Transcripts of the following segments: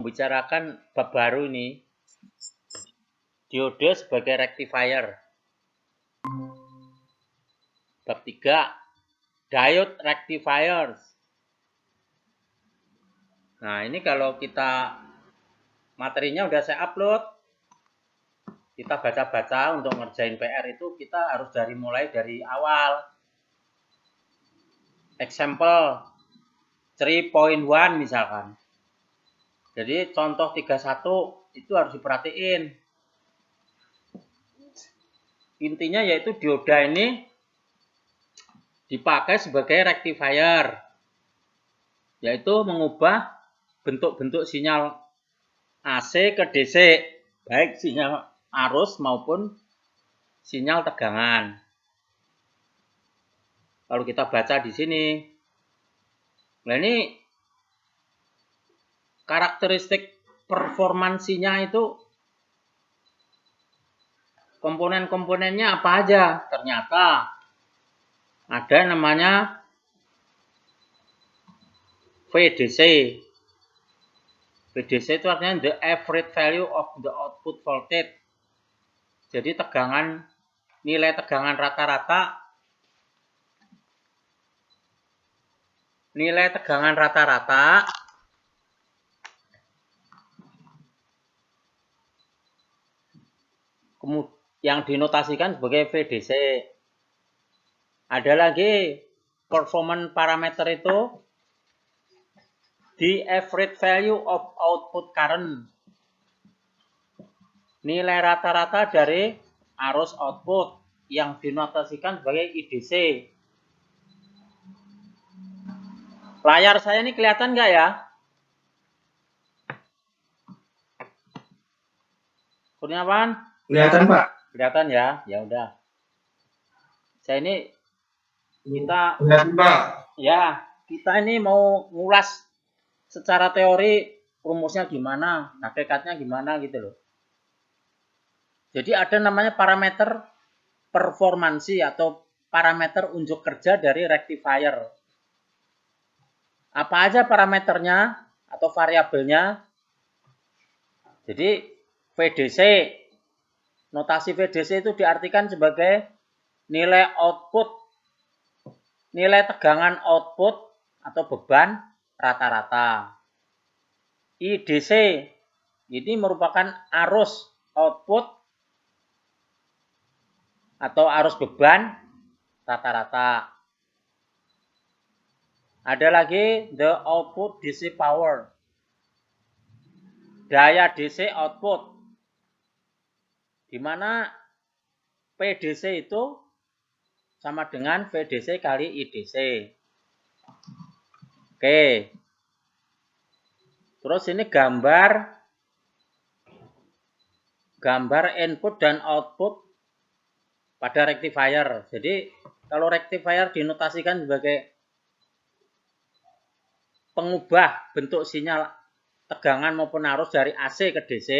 Membicarakan bab baru ini, diode sebagai rectifier. Bab 3, diode rectifiers. Nah, ini kalau kita materinya udah saya upload, kita baca-baca untuk ngerjain PR itu kita harus mulai dari awal. Example 3.1 misalkan. Jadi contoh 31 itu harus diperhatiin. Intinya yaitu dioda ini dipakai sebagai rectifier, yaitu mengubah bentuk-bentuk sinyal AC ke DC, baik sinyal arus maupun sinyal tegangan. Kalau kita baca di sini, nah ini karakteristik performansinya itu komponen-komponennya apa aja? Ternyata ada namanya VDC. VDC itu artinya the average value of the output voltage. Jadi nilai tegangan rata-rata yang dinotasikan sebagai VDC. Ada lagi performance parameter itu the average value of output current. Nilai rata-rata dari arus output yang dinotasikan sebagai IDC. Layar saya ini kelihatan nggak ya? Kurniawan? Kelihatan, Pak. Kelihatan ya? Ya udah. Saya ini kelihatan, Pak. Ya, kita ini mau ngulas secara teori rumusnya gimana, hakikatnya gimana gitu loh. Jadi ada namanya parameter performansi atau parameter unjuk kerja dari rectifier. Apa aja parameternya atau variabelnya? Jadi VDC, notasi VDC itu diartikan sebagai nilai tegangan output atau beban rata-rata. IDC ini merupakan arus output atau arus beban rata-rata. Ada lagi the output DC power. Daya DC output. Di mana PDC itu sama dengan VDC kali IDC. Oke. Terus ini gambar input dan output pada rectifier. Jadi kalau rectifier dinotasikan sebagai pengubah bentuk sinyal tegangan maupun arus dari AC ke DC,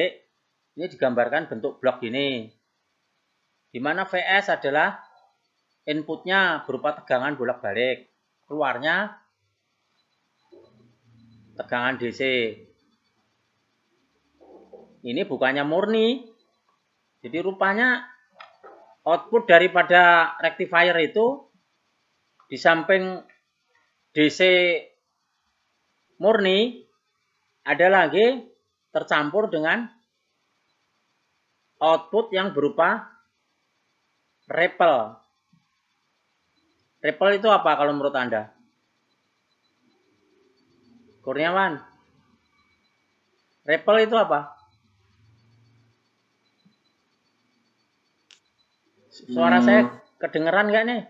ini digambarkan bentuk blok ini. Di mana VS adalah inputnya berupa tegangan bolak-balik, keluarnya tegangan DC. Ini bukannya murni, jadi rupanya output daripada rectifier itu di samping DC murni ada lagi tercampur dengan output yang berupa ripple. Ripple itu apa kalau menurut Anda? Kurniawan? Ripple itu apa? Suara saya kedengeran nggak nih?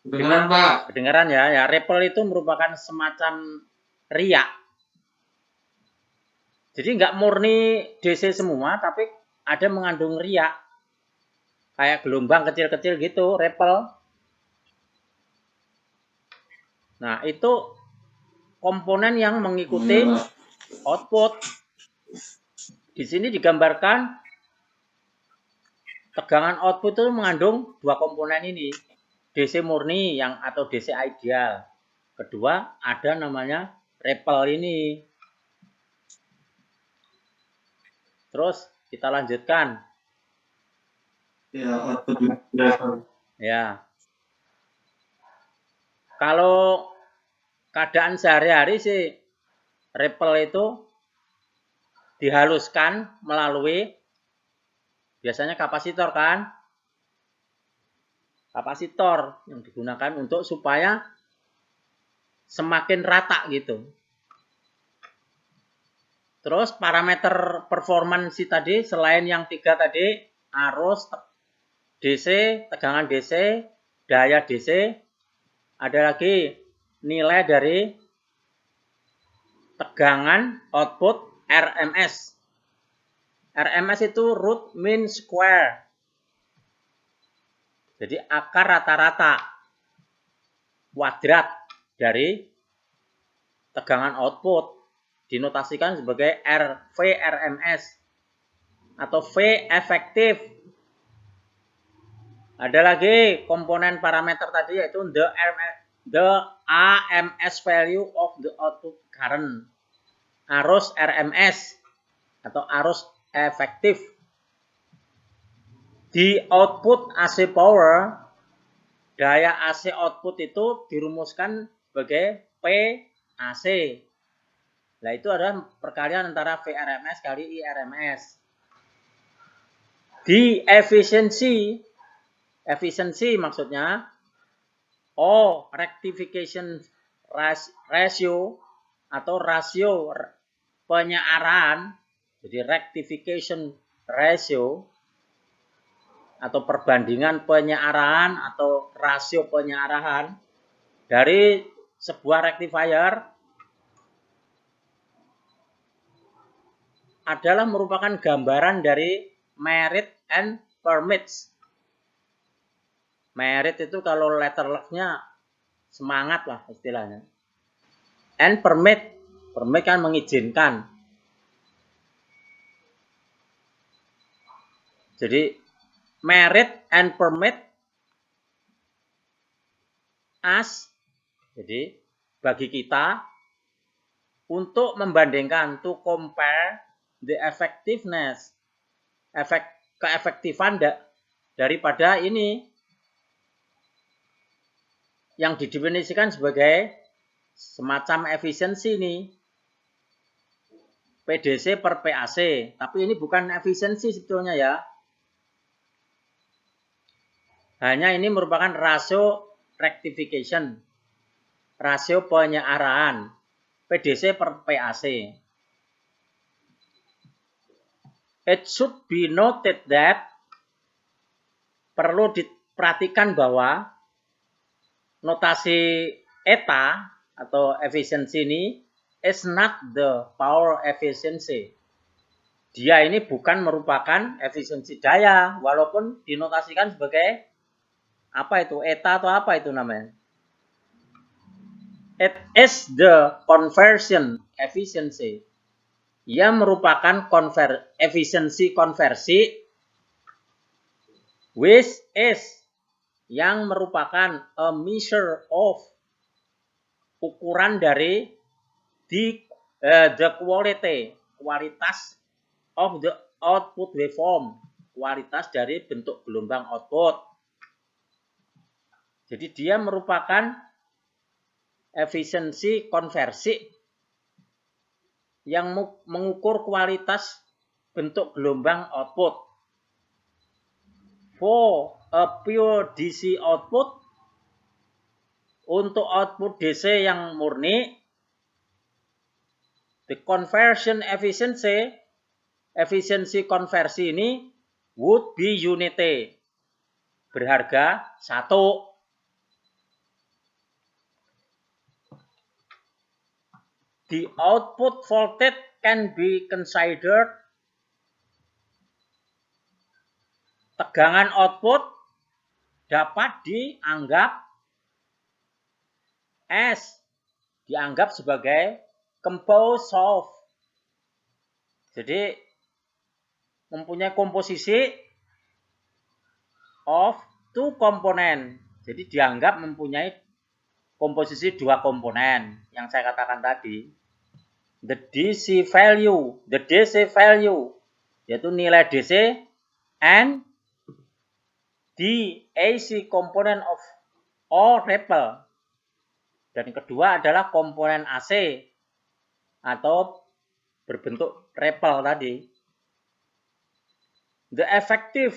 Kedengeran, Pak. Kedengeran ya. Ya, ripple itu merupakan semacam riak. Jadi nggak murni DC semua, tapi ada mengandung riak. Kayak gelombang kecil-kecil gitu, ripple. Nah, itu komponen yang mengikuti output. Di sini digambarkan tegangan output itu mengandung dua komponen ini. DC murni atau DC ideal. Kedua, ada namanya ripple ini. Terus kita lanjutkan. Ya, output level. Ya. Kalau keadaan sehari-hari sih ripple itu dihaluskan melalui biasanya kapasitor kan? Kapasitor yang digunakan untuk supaya semakin rata gitu. Terus parameter performance tadi selain yang 3 tadi, arus DC, tegangan DC, daya DC, ada lagi nilai dari tegangan output RMS. RMS itu root mean square. Jadi akar rata-rata kuadrat dari tegangan output dinotasikan sebagai VRMS atau V efektif. Ada lagi komponen parameter tadi yaitu the AMS value of the output current. Arus RMS atau arus efektif. Di output AC power, daya AC output itu dirumuskan sebagai PAC. Nah, itu adalah perkalian antara VRMS kali IRMS. Di efisiensi maksudnya O rectification ratio atau rasio penyaarahan, jadi rectification ratio atau perbandingan penyaarahan atau rasio penyaarahan dari sebuah rectifier adalah merupakan gambaran dari merit and permits. Merit itu kalau letter luck-nya semangat lah istilahnya. And permit kan mengizinkan. Jadi merit and permit as, jadi bagi kita untuk membandingkan, to compare the effectiveness, keefektifan daripada ini yang didefinisikan sebagai semacam efisiensi ini PDC per PAC, tapi ini bukan efisiensi sebetulnya ya, hanya ini merupakan rasio rectification, rasio penyaarahan PDC per PAC. It should be noted that perlu diperhatikan bahwa notasi eta atau efisiensi ini is not the power efficiency. Dia ini bukan merupakan efisiensi daya, walaupun dinotasikan sebagai apa itu, eta atau apa itu namanya. It is the conversion efficiency. Ia merupakan efisiensi konversi, which is yang merupakan a measure of ukuran dari the quality, kualitas of the output waveform, kualitas dari bentuk gelombang output. Jadi dia merupakan efisiensi konversi yang mengukur kualitas bentuk gelombang output. For a pure DC output, untuk output DC yang murni, the conversion efficiency, efisiensi konversi ini would be unity, berharga 1. The output voltage can be considered, tegangan output dapat dianggap as, dianggap sebagai composed of, jadi mempunyai komposisi of 2 komponen, jadi dianggap mempunyai komposisi 2 komponen yang saya katakan tadi. the DC value yaitu nilai DC and the AC component of all repel. Dan kedua adalah komponen AC atau berbentuk repel tadi. The effective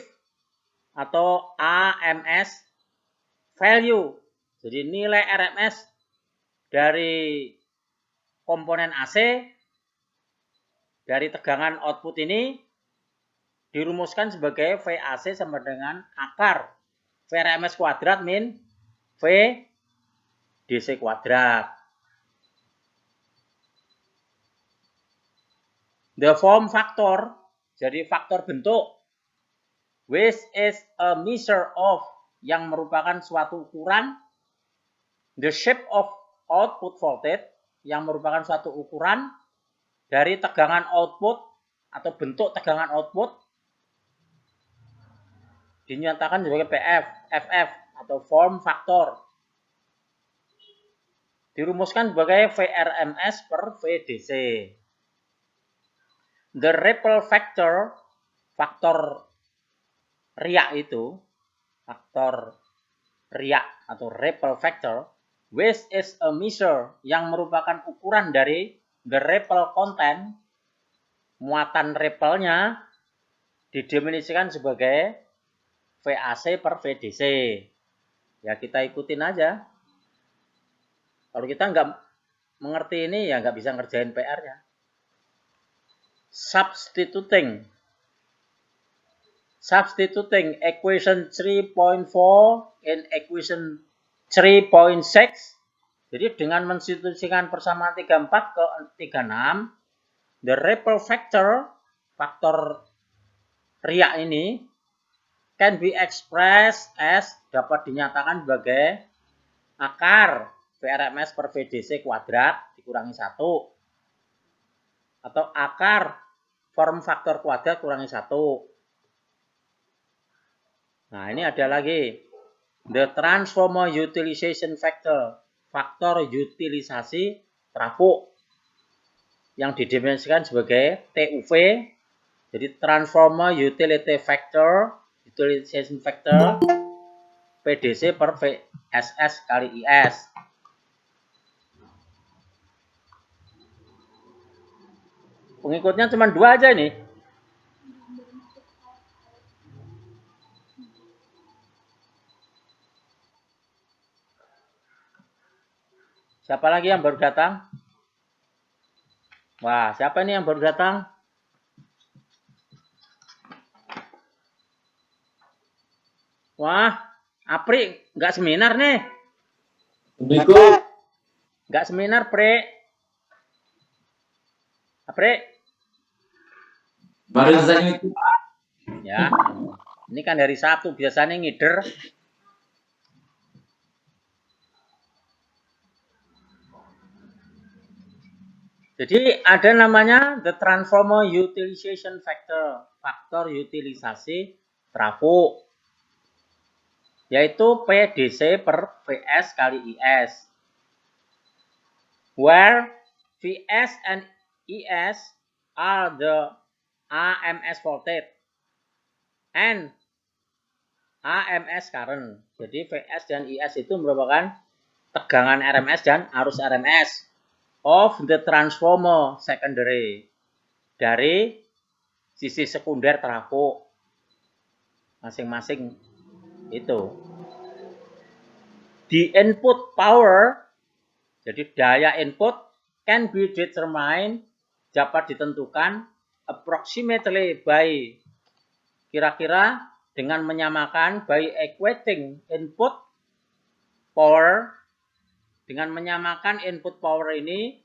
atau AMS value. Jadi nilai RMS dari komponen AC dari tegangan output ini dirumuskan sebagai VAC sama dengan akar VRMS kuadrat min V DC kuadrat. The form factor, jadi faktor bentuk, which is a measure of, yang merupakan suatu ukuran. The shape of output voltage, yang merupakan suatu ukuran dari tegangan output atau bentuk tegangan output, dinyatakan sebagai PF, FF atau form factor. Dirumuskan sebagai VRMS per VDC. The ripple factor, faktor riak itu, faktor riak atau ripple factor, which is a measure, yang merupakan ukuran dari the ripple content, muatan ripple-nya didefinisikan sebagai VAC per VDC. Ya kita ikutin aja. Kalau kita nggak mengerti ini ya nggak bisa ngerjain PR-nya. Substituting equation 3.4 in equation 3.6. Jadi dengan mensubstitusikan persamaan 34 ke 36, the ripple factor, faktor riak ini can be expressed as, dapat dinyatakan sebagai akar VRMS per VDC kuadrat dikurangi 1 atau akar form faktor kuadrat kurangi 1. Nah, ini ada lagi the transformer utilization factor, faktor utilisasi trafo yang didefinisikan sebagai TUV. Jadi transformer utilization factor PDC per VSS kali IS. Pengikutnya cuma 2 aja nih. Siapa lagi yang baru datang? Wah, siapa ini yang baru datang? Wah, Apri, nggak seminar nih. Assalamualaikum. Nggak seminar, Pre. Apri. Baru saya itu. Ya, ini kan hari Sabtu, biasanya ngider. Jadi ada namanya the transformer utilization factor, faktor utilisasi trafo, yaitu PDC per VS kali IS, where VS and IS are the AMS voltage and AMS current. Jadi VS dan IS itu merupakan tegangan RMS dan arus RMS of the transformer secondary, dari sisi sekunder trafo masing-masing itu. The input power, jadi daya input, can be determined, dapat ditentukan approximately by, kira-kira dengan menyamakan, by equating input power, dengan menyamakan input power ini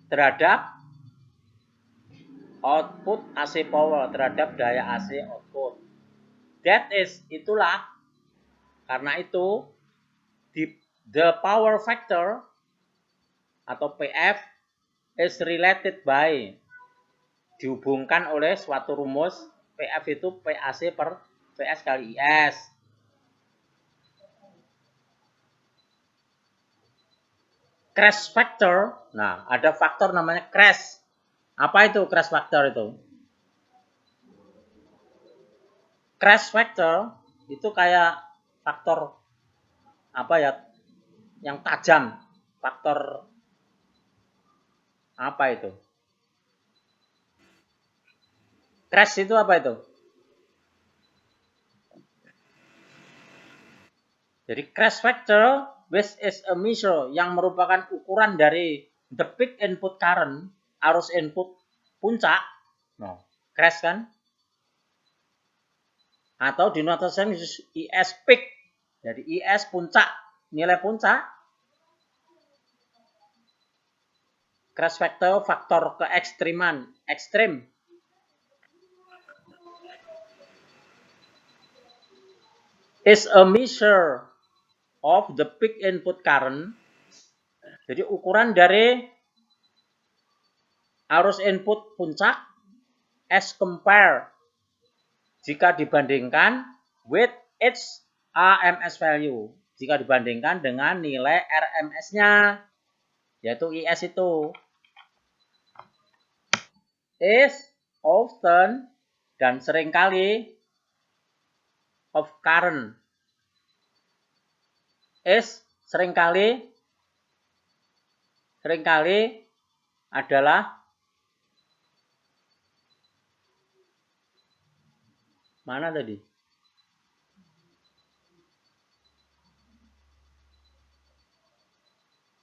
terhadap output AC power, terhadap daya AC output. That is, itulah, karena itu the power factor atau PF is related by, dihubungkan oleh suatu rumus, PF itu PAC per VS kali IS. crash factor. Nah, ada faktor namanya crash. Apa itu crash factor itu? Crash factor itu kayak faktor apa ya? Yang tajam. Faktor apa itu? Crash itu apa itu? Jadi crash factor which is a measure yang merupakan ukuran dari the peak input current, arus input puncak. Nah, crash kan? Atau dinotaskan IS peak. Jadi IS puncak, nilai puncak. Crash factor faktor keekstriman, ekstrim. Is a measure of the peak input current. Jadi ukuran dari arus input puncak as compare jika dibandingkan with its RMS value. Jika dibandingkan dengan nilai RMS-nya, yaitu IS itu. Is often dan seringkali of current. Is seringkali adalah mana tadi?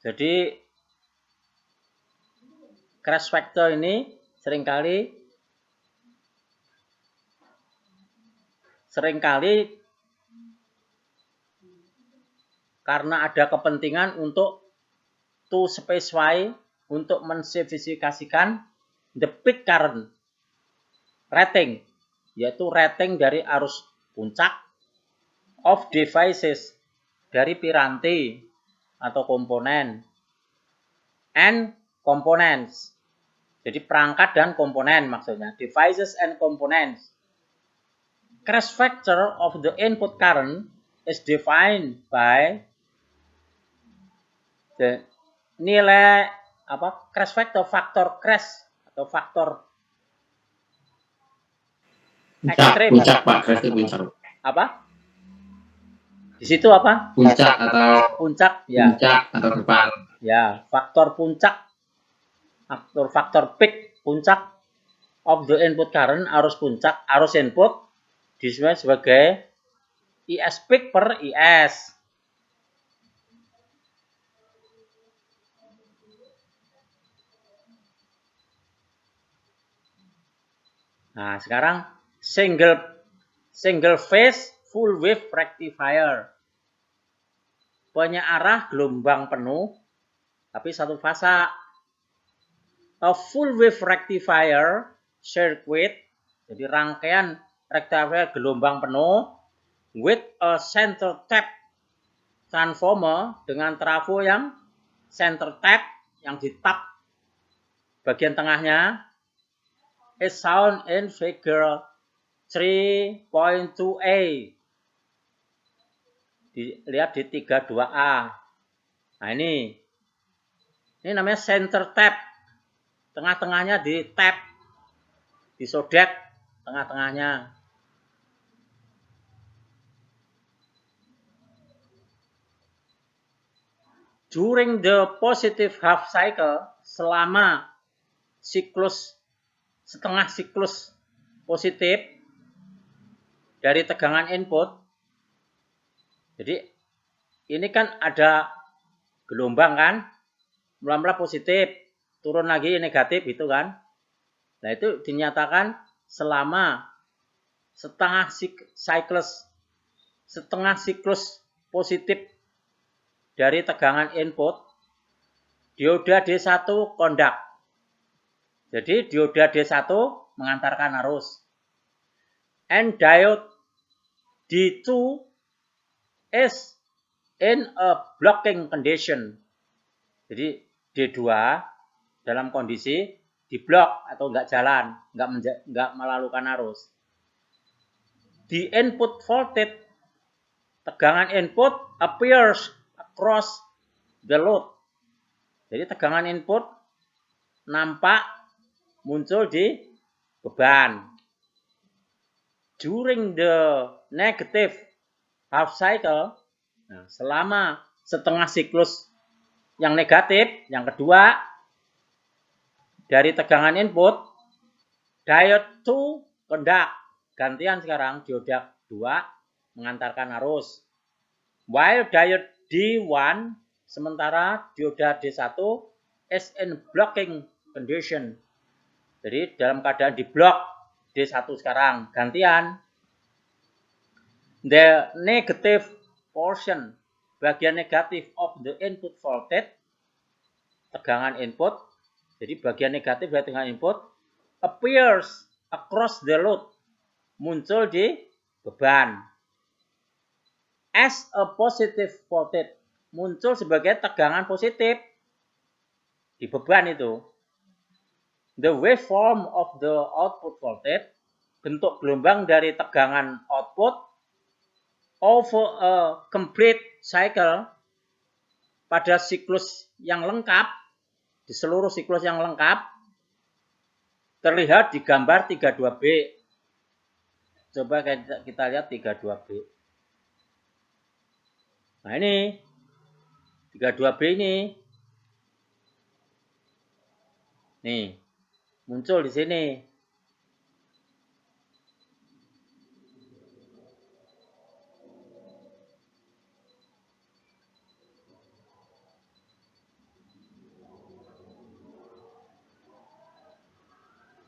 Jadi crash factor ini seringkali karena ada kepentingan untuk to specify, untuk menspesifikasikan the peak current rating, yaitu rating dari arus puncak of devices, dari piranti atau komponen, and components. Jadi perangkat dan komponen maksudnya, devices and components. Crash factor of the input current is defined by the nilai crash factor, faktor crash atau faktor ekstrim. Puncak Pak, crash itu puncak. Apa? Di situ apa? Puncak ya. Puncak atau depan. Ya, faktor puncak. Faktor peak puncak of the input current, arus puncak, arus input disebut sebagai IS peak per IS. Nah, sekarang single phase full wave rectifier. Penyearah gelombang penuh tapi satu fasa. A full wave rectifier circuit, jadi rangkaian rectifier gelombang penuh with a center tap transformer, dengan trafo yang center tap, yang di tap bagian tengahnya, is shown in figure 3.2a. Dilihat di 32A. Nah ini namanya center tap. Tengah-tengahnya di tap, disodet tengah-tengahnya. During the positive half cycle, selama siklus, setengah siklus positif dari tegangan input. Jadi ini kan ada gelombang kan, mula-mula positif, turun lagi negatif gitu kan. Nah itu dinyatakan selama setengah siklus positif dari tegangan input, dioda D1 kondak. Jadi dioda D1 mengantarkan arus. And diode D2 is in a blocking condition. Jadi D2 dalam kondisi diblok atau enggak jalan, enggak melalukan arus. The input voltage, tegangan input appears across the load. Jadi tegangan input nampak muncul di beban. During the negative half cycle, nah, selama setengah siklus yang negatif, yang kedua dari tegangan input, diode 2 conduct, gantian sekarang dioda 2 mengantarkan arus. While diode D1, sementara dioda D1 is in blocking condition. Jadi dalam keadaan diblok D1 sekarang, gantian. The negative portion, bagian negatif of the input voltage, tegangan input, jadi bagian negatif dari tegangan input, appears across the load, muncul di beban. As a positive voltage, muncul sebagai tegangan positif di beban itu. The waveform of the output voltage, bentuk gelombang dari tegangan output over a complete cycle, pada siklus yang lengkap, di seluruh siklus yang lengkap, terlihat di gambar 32B. Coba kita lihat 32B. Nah ini 32B ini. Nih, muncul di sini.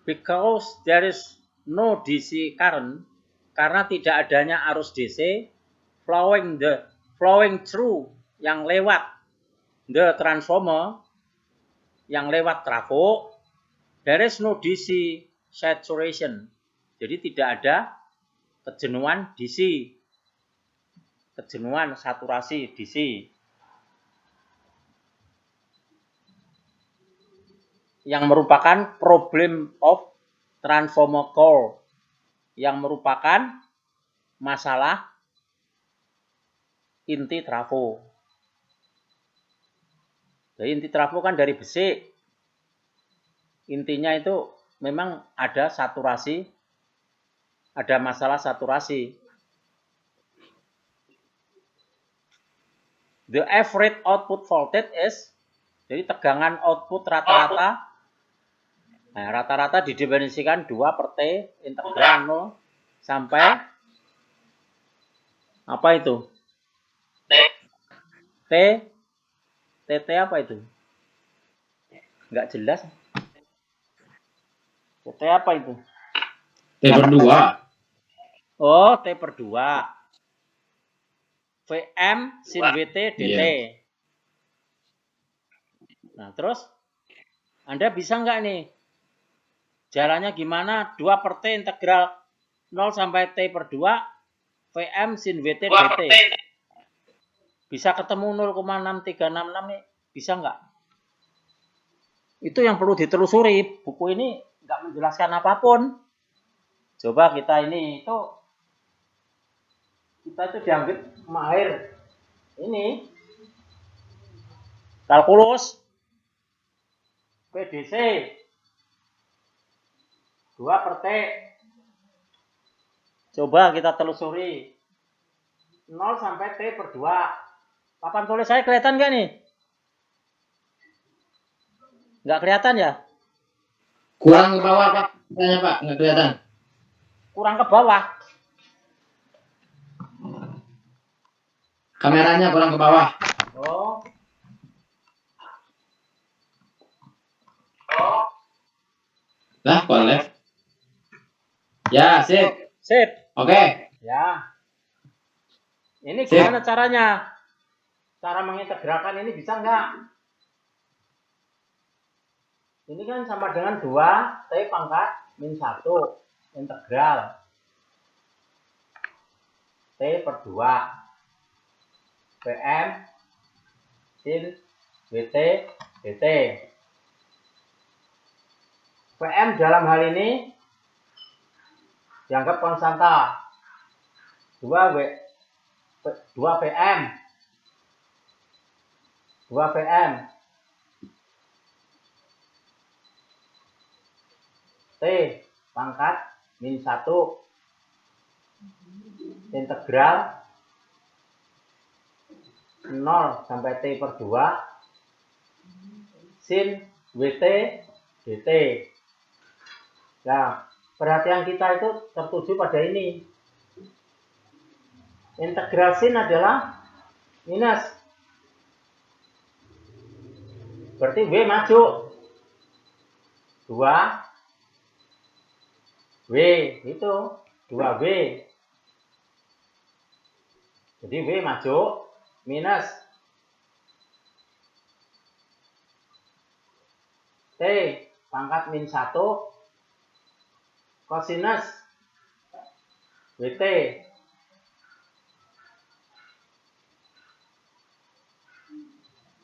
Because there is no DC current, karena tidak adanya arus DC flowing through, yang lewat the transformer, yang lewat trafo, there is no DC saturation. Jadi tidak ada kejenuhan DC, kejenuhan saturasi DC. Yang merupakan problem of transformer core, yang merupakan masalah inti trafo. Jadi inti trafo kan dari besi. Intinya itu memang ada saturasi, ada masalah saturasi. The average output voltage is, jadi tegangan output rata-rata, nah, rata-rata didefinisikan 2 per T integral 0 sampai apa itu? TT apa itu? Enggak jelas. TT apa itu? T/2. Oh, T/2. VM sin WT DT. Iya. Nah, terus Anda bisa nggak nih? Jalannya gimana? 2 per T integral 0 sampai T/2 VM sin WT DT. Bisa ketemu 0,6366 nih? Bisa nggak? Itu yang perlu ditelusuri. Buku ini nggak menjelaskan apapun. Coba kita itu dianggap mahir. Ini kalkulus PDC 2 per T. Coba kita telusuri 0 sampai T/2. Papan tulis saya kelihatan nggak nih? Nggak kelihatan ya? Kurang ke bawah, Pak. Tanya, Pak. Nggak kelihatan. Kurang ke bawah. Kameranya kurang ke bawah. Oh. Lah, kok left? Ya, sip. Sip. Oke. Ya. Ini Sip. gimana caranya? Cara mengintegralkan ini bisa nggak? Ini kan sama dengan 2 T pangkat min 1 integral T/2 VM sin WT DT. VM dalam hal ini dianggap konstanta 2 VM T pangkat min 1 integral 0 sampai T per 2 sin WT dt. Nah, perhatian kita itu tertuju pada ini. Integral sin adalah minus. Berarti W maju. 2 W itu 2W. Jadi W maju minus T pangkat min 1 kosinus WT.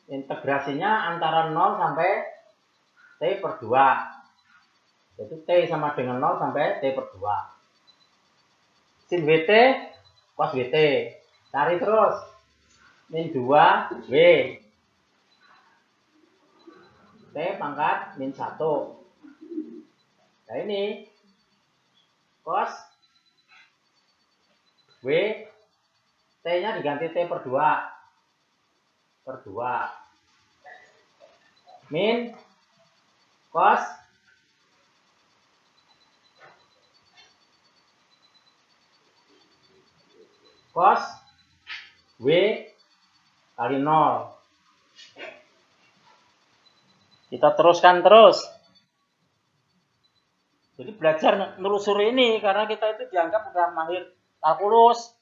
Integrasinya antara 0 sampai T per 2. Jadi T sama dengan 0 sampai T per 2. Sin WT cos WT. Cari terus. Min 2W. T pangkat min 1. Nah ini cos W T nya diganti T per 2 min cos W kali 0. Kita teruskan terus. Jadi belajar nelusuri ini karena kita itu dianggap udah mahir kalkulus.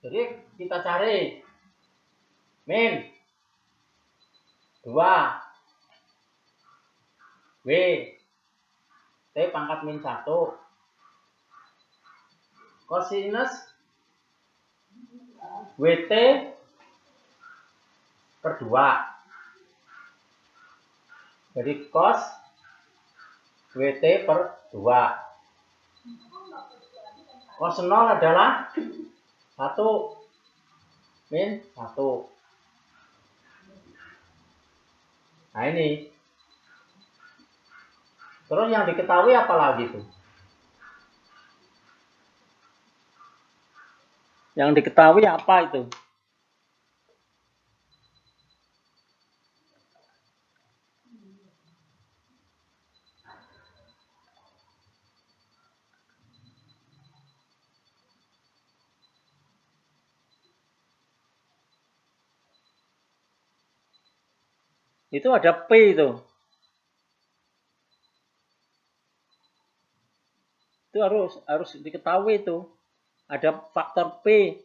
Jadi kita cari min 2 W T pangkat min 1 kosinus WT per 2. Jadi cos WT per 2. Cos 0 adalah 1 min 1. Nah ini. Terus yang diketahui apa lagi tuh? Yang diketahui apa itu? Itu ada P itu. Itu harus diketahui itu. Ada faktor P.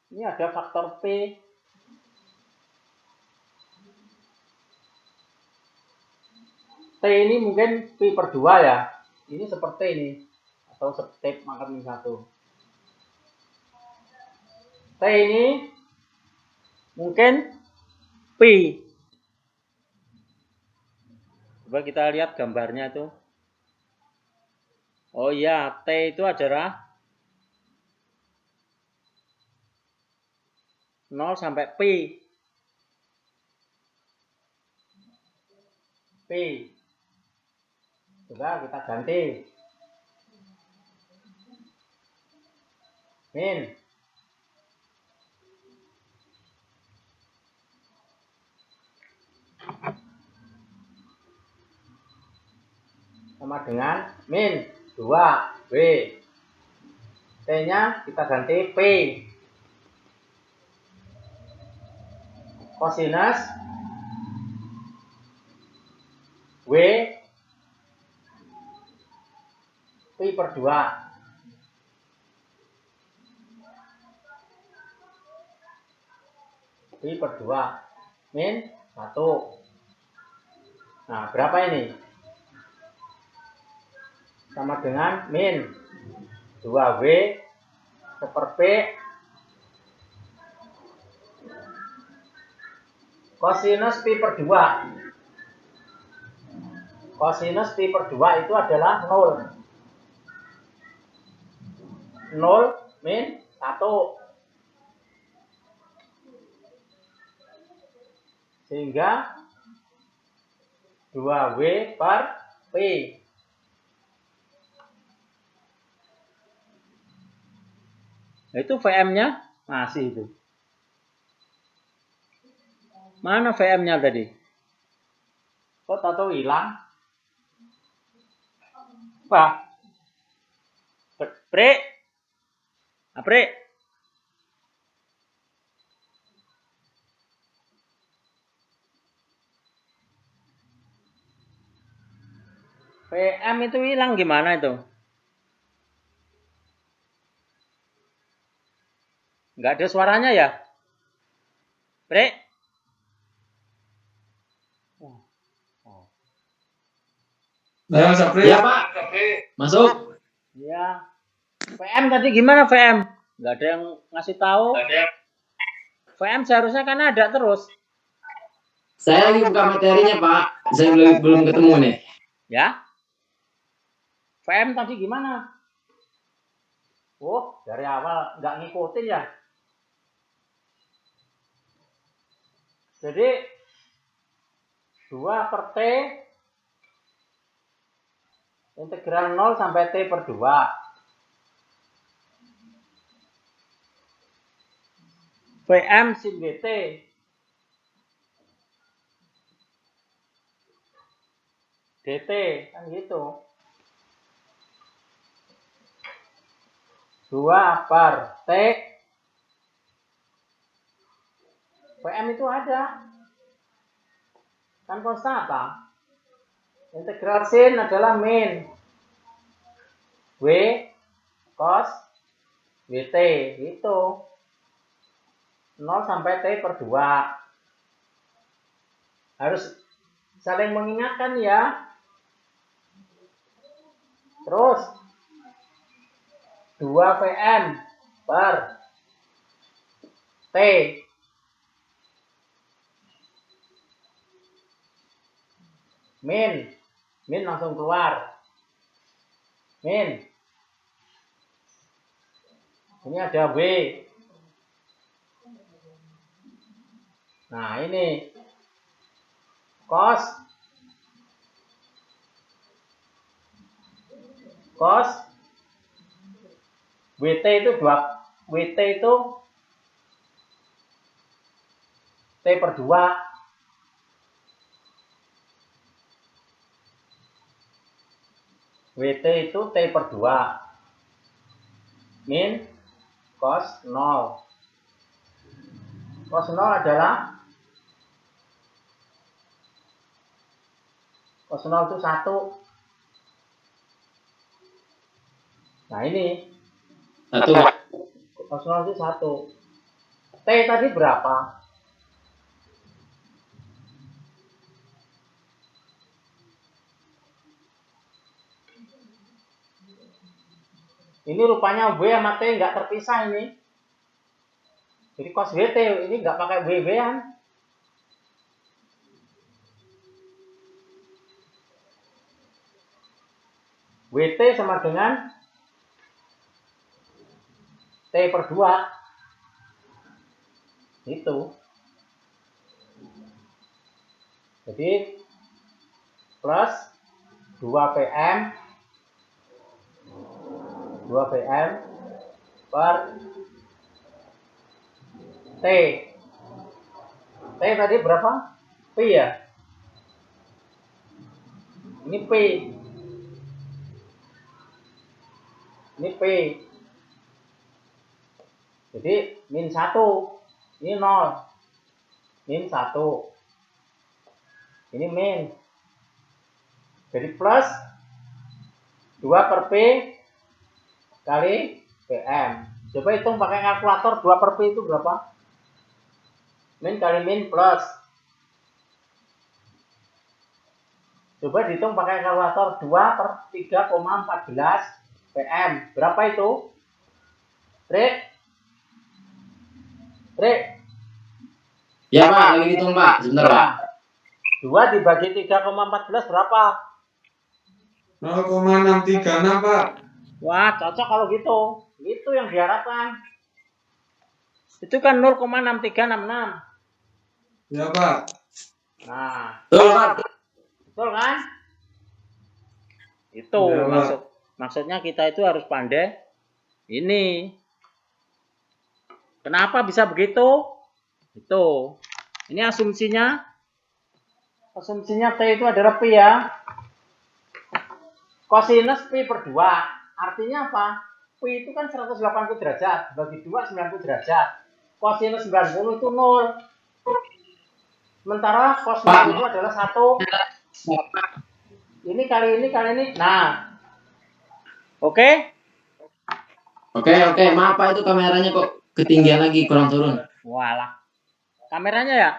Ini ada faktor P. T ini mungkin P per 2 ya. Ini seperti ini. Atau step pangkat min 1. T ini mungkin P. Coba kita lihat gambarnya itu. Oh iya, T itu adalah 0 sampai P. P. Coba kita ganti. Min. Sama dengan min 2W. T-nya kita ganti P. Kosinus W P per 2. P per 2 min 1. Nah, berapa ini? Sama dengan min 2W per P kosinus Pi per 2. Kosinus Pi per 2 itu adalah 0. 0 min 1. Sehingga 2W per P. Nah, itu VM-nya masih itu. Mana VM-nya tadi? Kok tahu hilang? Apa? Pre? Apre? VM itu hilang gimana itu? Nggak ada suaranya ya? Pre? Ya Pak, masuk. Ya. VM tadi gimana VM? Nggak ada yang ngasih tahu. VM seharusnya kan ada terus. Saya lagi buka materinya Pak. Saya belum ketemu nih. Ya. VM tadi gimana? Oh, dari awal nggak ngikutin ya. Jadi 2 per T integral 0 sampai T per 2. VM sin BT DT kan gitu. 2 per T VM itu ada. Kan konstanta. Integral sin adalah min W cos WT itu 0 sampai T per 2. Harus saling mengingatkan ya. Terus 2 VM per T min langsung keluar min, ini ada W. Nah ini cos WT itu 2 WT itu T per 2. WT itu T per 2 min cos 0. Cos 0 adalah cos 0 itu 1. Nah ini 1. cos 0 itu 1. T tadi berapa? Ini rupanya W sama T nggak terpisah ini. Jadi cos WT ini nggak pakai WW-an. WT sama dengan T per 2. Itu. Jadi plus 2 PM 2 PM per T. T tadi berapa? P ya? Ini P. Ini P. Jadi min 1. Ini 0. Min 1. Ini min. Jadi plus 2 per P kali PM. Coba hitung pakai kalkulator 2 per P itu berapa? Min kali min plus. Coba dihitung pakai kalkulator 2 per 3,14 PM. Berapa itu? Trik? Ya Pak, lagi hitung Pak. Sebentar Pak. 2 dibagi 3,14 berapa? 0,636 Pak. Wah, cocok kalau gitu. Itu yang diharapkan. Itu kan 0,6366. Ya, Pak. Nah, Betul, Pak. betul kan? Itu Ya, Pak. maksudnya kita itu harus pandai ini. Kenapa bisa begitu? Itu. Ini asumsinya. Asumsinya T itu adalah Pi ya. Kosinus Pi per 2. Artinya apa? Pi itu kan 180 derajat. Bagi 2, 90 derajat. Kosinus 90 itu 0. Sementara cos 90 itu adalah 1. Ini kali ini. Nah. Oke? Oke. Maaf, Pak, itu kameranya kok ketinggian lagi, kurang turun. Walah. Kameranya ya?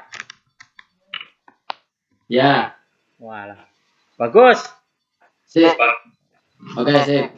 Ya, Walah. Bagus. sip. Oke, sip.